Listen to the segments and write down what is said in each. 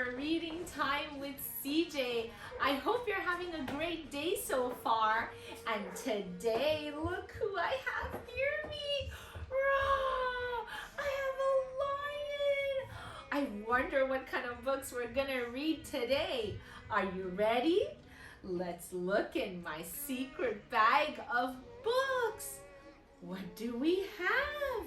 for reading time with CJ. I hope you're having a great day so far. And today, look who I have near me. Rah! I have a lion. I wonder what kind of books we're gonna read today. Are you ready? Let's look in my secret bag of books. What do we have?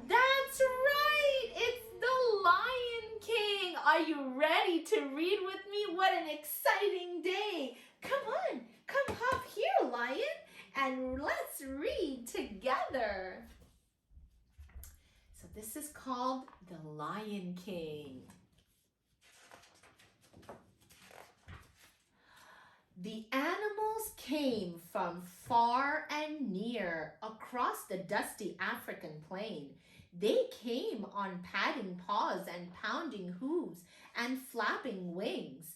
That's right! It's the Lion King! Are you ready to read with me? What an exciting day! Come on, come hop here, Lion, and let's read together. So this is called The Lion King. The animals came from far and near across the dusty African plain. They came on padding paws and pounding hooves and flapping wings.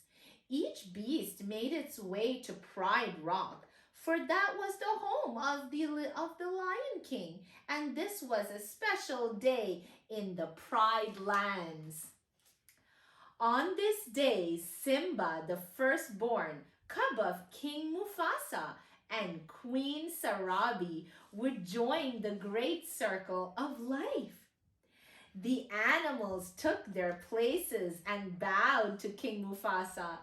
Each beast made its way to Pride Rock, for that was the home of the Lion King, and this was a special day in the Pride Lands. On this day, Simba, the firstborn, cub of King Mufasa, and Queen Sarabi would join the great circle of life. The animals took their places and bowed to King Mufasa.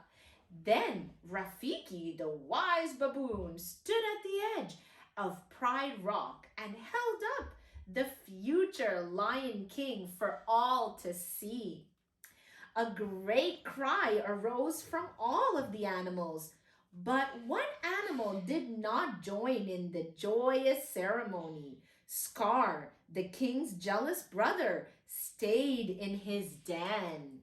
Then Rafiki, the wise baboon, stood at the edge of Pride Rock and held up the future Lion King for all to see. A great cry arose from all of the animals, but one animal did not join in the joyous ceremony. Scar, the king's jealous brother, stayed in his den.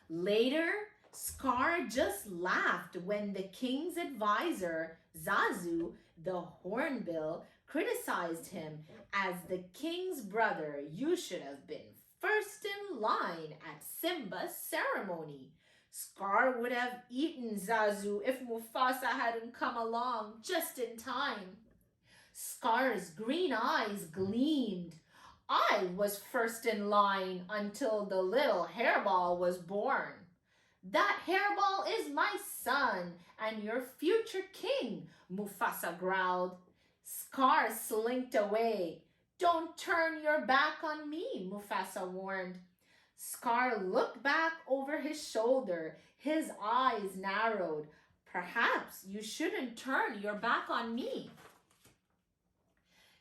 Later, Scar just laughed when the king's advisor, Zazu, the hornbill, criticized him. As the king's brother, you should have been first in line at Simba's ceremony. Scar would have eaten Zazu if Mufasa hadn't come along just in time. Scar's green eyes gleamed. I was first in line until the little hairball was born. That hairball is my son and your future king, Mufasa growled. Scar slinked away. Don't turn your back on me, Mufasa warned. Scar looked back over his shoulder. His eyes narrowed. Perhaps you shouldn't turn your back on me.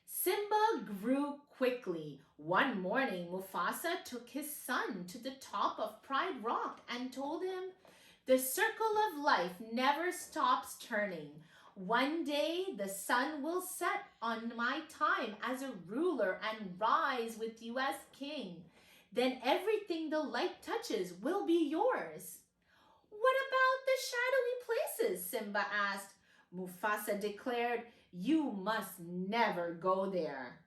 Simba grew quickly. One morning, Mufasa took his son to the top of Pride Rock and told him, "The circle of life never stops turning. One day the sun will set on my time as a ruler and rise with you as king. Then everything the light touches will be yours." "What about the shadowy places?" Simba asked. Mufasa declared, "You must never go there."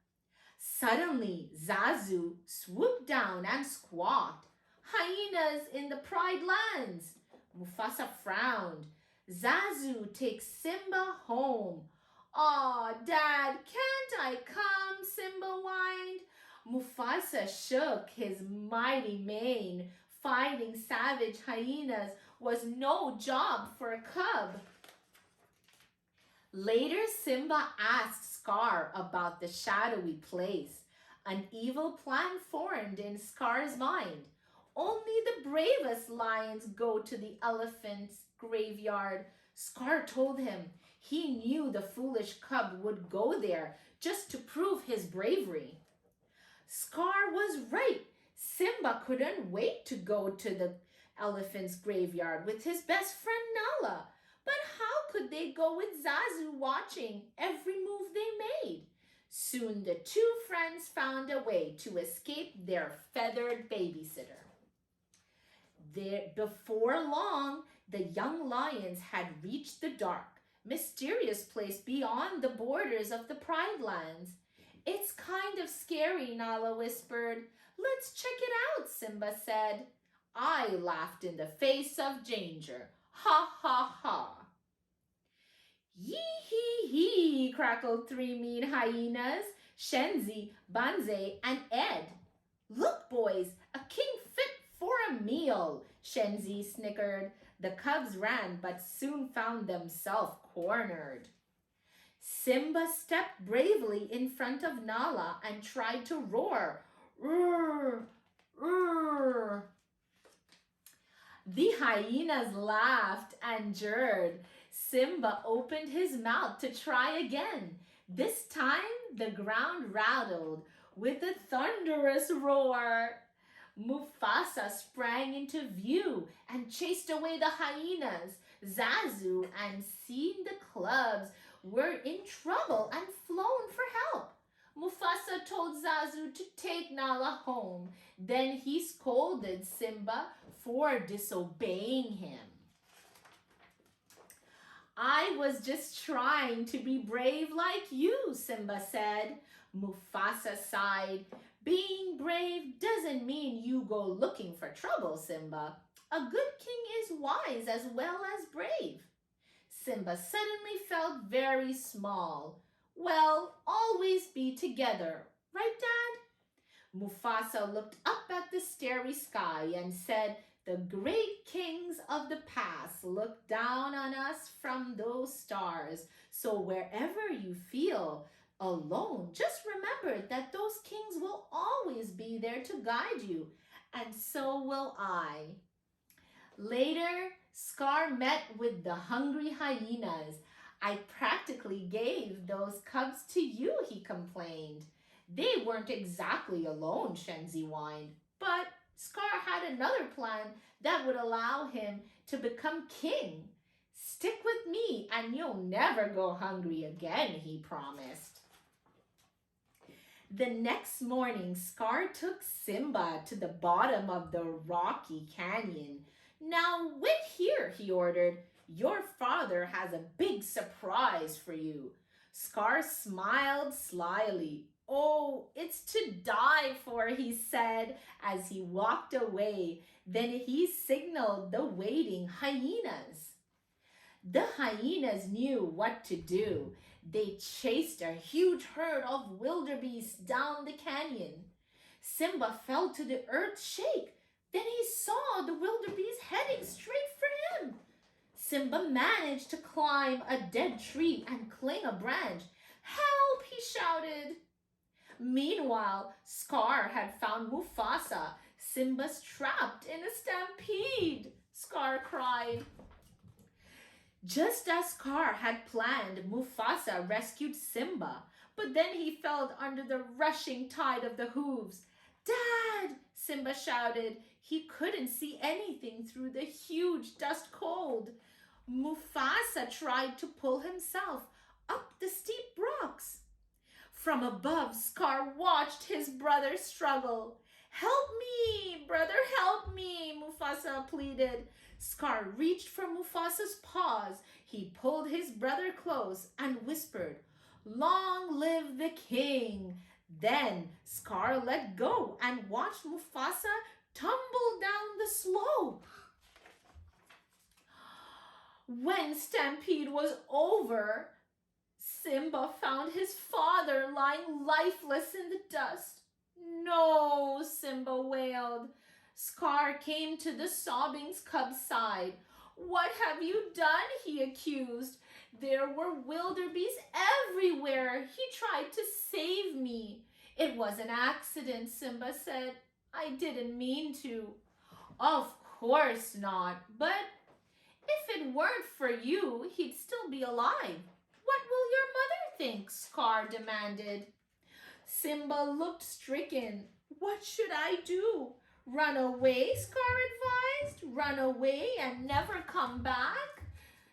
Suddenly, Zazu swooped down and squawked, "Hyenas in the Pride Lands!" Mufasa frowned. Zazu takes Simba home. "Aw, Dad, can't I come?" Simba whined. Mufasa shook his mighty mane. Fighting savage hyenas was no job for a cub. Later, Simba asked Scar about the shadowy place. An evil plan formed in Scar's mind. Only the bravest lions go to the elephant's graveyard. Scar told him he knew the foolish cub would go there just to prove his bravery. Scar was right. Simba couldn't wait to go to the elephant's graveyard with his best friend Nala. But how could they go with Zazu watching every move they made? Soon the two friends found a way to escape their feathered babysitter. Before long, the young lions had reached the dark, mysterious place beyond the borders of the Pride Lands. "It's kind of scary," Nala whispered. "Let's check it out," Simba said. I laughed in the face of danger. Ha ha ha. "Yee-hee-hee," crackled three mean hyenas, Shenzi, Banzai, and Ed. "Look, boys, A king fit for a meal, Shenzi snickered. The cubs ran, but soon found themselves cornered. Simba stepped bravely in front of Nala and tried to roar. Roar, roar. The hyenas laughed and jeered. Simba opened his mouth to try again. This time the ground rattled with a thunderous roar. Mufasa sprang into view and chased away the hyenas. Zazu and seeing the clubs were in trouble and flown for help. Mufasa told Zazu to take Nala home. Then he scolded Simba for disobeying him. I was just trying to be brave like you, Simba said. Mufasa sighed. Being brave doesn't mean you go looking for trouble, Simba. A good king is wise as well as brave. Simba suddenly felt very small. Well, always be together, right, Dad? Mufasa looked up at the starry sky and said, the great kings of the past look down on us from those stars. So wherever you feel alone, just remember that those kings will always be there to guide you, and so will I. Later, Scar met with the hungry hyenas. I practically gave those cubs to you, he complained. They weren't exactly alone, Shenzi whined, but Scar had another plan that would allow him to become king. Stick with me and you'll never go hungry again, he promised. The next morning, Scar took Simba to the bottom of the rocky canyon. Now wait here, he ordered. Your father has a big surprise for you. Scar smiled slyly. Oh, it's to die for, he said as he walked away. Then he signaled the waiting hyenas. The hyenas knew what to do. They chased a huge herd of wildebeest down the canyon. Simba fell to the earth shake. Then he saw the wildebeest heading straight for him. Simba managed to climb a dead tree and cling a branch. Help, he shouted. Meanwhile, Scar had found Mufasa. Simba's trapped in a stampede, Scar cried. Just as Scar had planned, Mufasa rescued Simba, but then he fell under the rushing tide of the hooves. Dad, Simba shouted. He couldn't see anything through the huge dust cold. Mufasa tried to pull himself up the steep rocks. From above, Scar watched his brother struggle. Help me, brother, help me, Mufasa pleaded. Scar reached for Mufasa's paws. He pulled his brother close and whispered, Long live the king. Then Scar let go and watched Mufasa tumble down the slope. When stampede was over, Simba found his father lying lifeless in the dust. No, Simba wailed. Scar came to the sobbing cub's side. What have you done? He accused. There were wildebeest everywhere. He tried to save me. It was an accident, Simba said. I didn't mean to. Of course not, but if it weren't for you, he'd still be alive. What will your mother think? Scar demanded. Simba looked stricken. What should I do? Run away, Scar advised. Run away and never come back.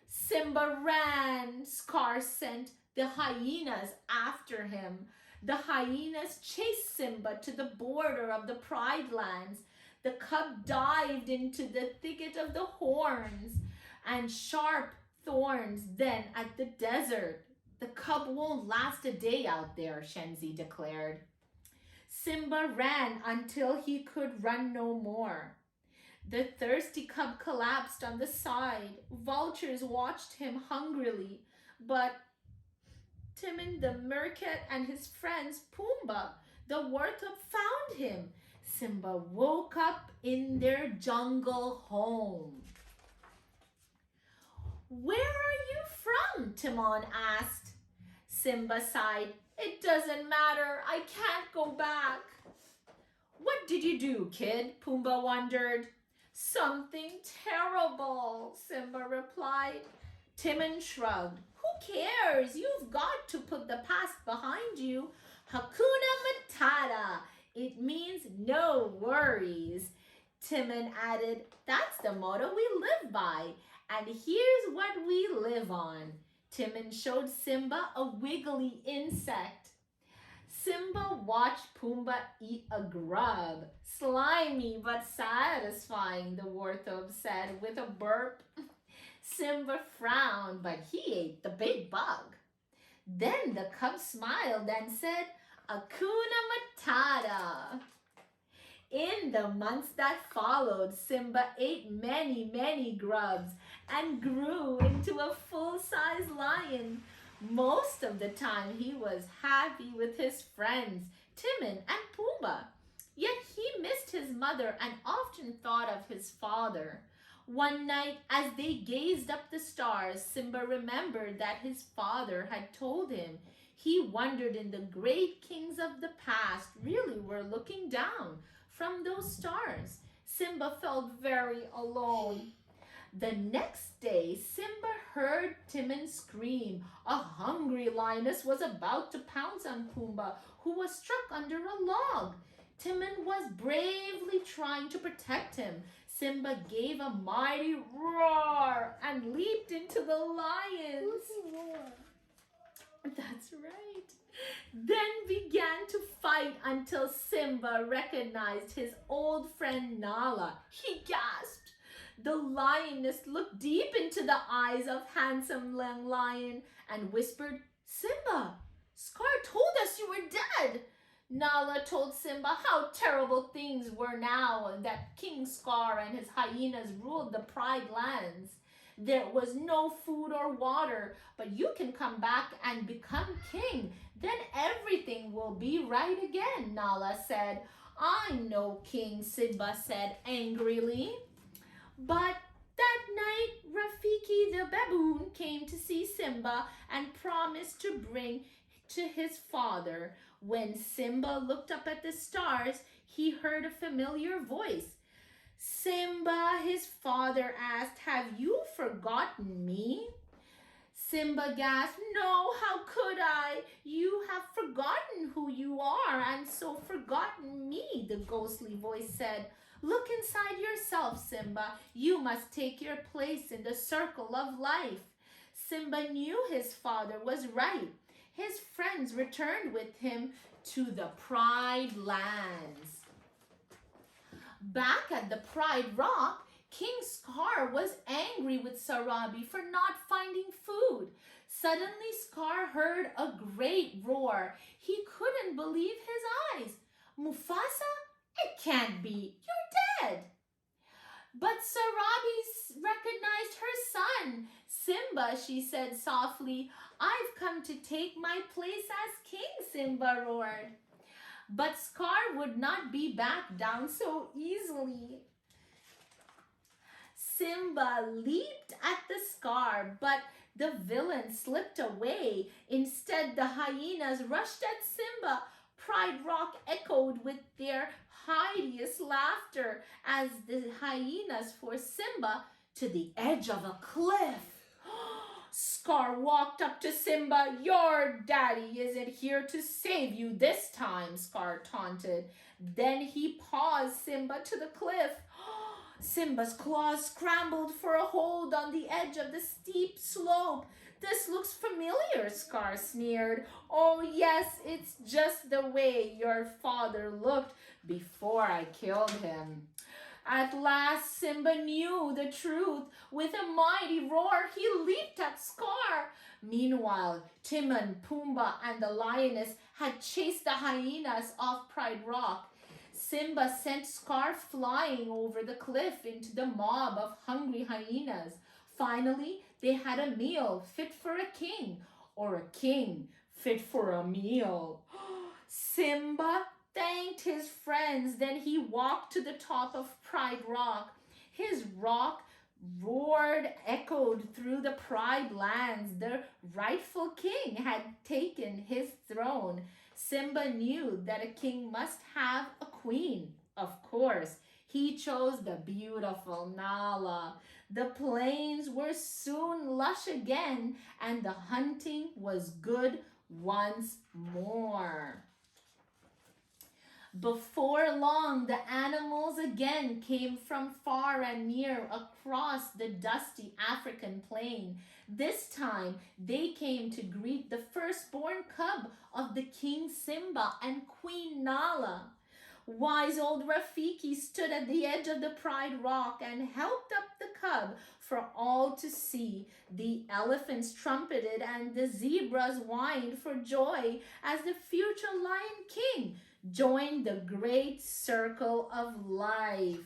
Simba ran. Scar sent the hyenas after him. The hyenas chased Simba to the border of the Pride Lands. The cub dived into the thicket of the horns and sharp thorns, then at the desert. The cub won't last a day out there, Shenzi declared. Simba ran until he could run no more. The thirsty cub collapsed on the side. Vultures watched him hungrily, but Timon the Mercat and his friends Pumbaa the Warthog found him. Simba woke up in their jungle home. "Where are you from?" Timon asked. Simba sighed. "It doesn't matter. I can't go back." "What did you do, kid?" Pumbaa wondered. "Something terrible," Simba replied. Timon shrugged. "Who cares? You've got to put the past behind you. Hakuna matata. It means no worries." Timon added, "That's the motto we live by. And here's what we live on." Timon showed Simba a wiggly insect. Simba watched Pumbaa eat a grub. "Slimy but satisfying," the warthog said with a burp. Simba frowned, but he ate the big bug. Then the cub smiled and said, "Hakuna matata." In the months that followed, Simba ate many, many grubs and grew into a full-size lion. Most of the time, he was happy with his friends, Timon and Pumbaa. Yet he missed his mother and often thought of his father. One night, as they gazed up the stars, Simba remembered that his father had told him he wondered if the great kings of the past really were looking down from those stars. Simba felt very alone. The next day, Simba heard Timon scream. A hungry lioness was about to pounce on Pumbaa, who was stuck under a log. Timon was bravely trying to protect him. Simba gave a mighty roar and leaped into the lions. That's right. Then began to fight until Simba recognized his old friend Nala. He gasped. The lioness looked deep into the eyes of handsome young lion and whispered, "Simba, Scar told us you were dead." Nala told Simba how terrible things were now that King Scar and his hyenas ruled the Pride lands. There was no food or water, but you can come back and become king. Then everything will be right again, Nala said. "I'm no king," Simba said angrily. But that night, Rafiki the baboon came to see Simba and promised to bring to his father. When Simba looked up at the stars, he heard a familiar voice. "Simba," his father asked, "have you forgotten me?" Simba gasped, "No, how could I? You have forgotten who you are and so forgotten me," the ghostly voice said. "Look inside yourself, Simba. You must take your place in the circle of life." Simba knew his father was right. His friends returned with him to the Pride lands. Back at the Pride Rock, King Scar was angry with Sarabi for not finding food. Suddenly, Scar heard a great roar. He couldn't believe his eyes. "Mufasa? It can't be. You're dead." But Sarabi recognized her son. "Simba," she said softly, "I've come to take my place as king," Simba roared. But Scar would not be backed down so easily. Simba leaped at the Scar, but the villain slipped away. Instead, the hyenas rushed at Simba. Pride Rock echoed with their hideous laughter as the hyenas forced Simba to the edge of a cliff. Scar walked up to Simba. "Your daddy isn't here to save you this time," Scar taunted. Then he paused Simba to the cliff. Simba's claws scrambled for a hold on the edge of the steep slope. "This looks familiar," Scar sneered. "Oh yes, it's just the way your father looked before I killed him." At last, Simba knew the truth. With a mighty roar, he leaped at Scar. Meanwhile, Timon, Pumbaa, and the lioness had chased the hyenas off Pride Rock. Simba sent Scar flying over the cliff into the mob of hungry hyenas. Finally, they had a meal fit for a king, or a king fit for a meal. Simba thanked his friends. Then he walked to the top of Pride Rock. His rock roared, echoed through the Pride lands. The rightful king had taken his throne. Simba knew that a king must have a queen. Of course, he chose the beautiful Nala. The plains were soon lush again, and the hunting was good once more. Before long, the animals again came from far and near across the dusty African plain. This time, they came to greet the firstborn cub of the King Simba and Queen Nala. Wise old Rafiki stood at the edge of the Pride Rock and helped up the cub for all to see. The elephants trumpeted and the zebras whined for joy as the future Lion King joined the great circle of life.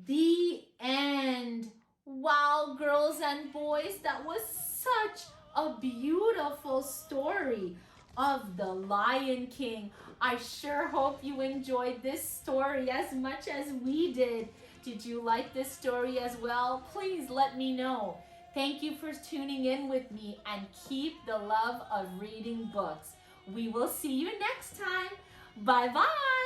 The end. Wow, girls and boys, that was such a beautiful story of the Lion King. I sure hope you enjoyed this story as much as we did. Did you like this story as well? Please let me know. Thank you for tuning in with me, and keep the love of reading books. We will see you next time. Bye-bye.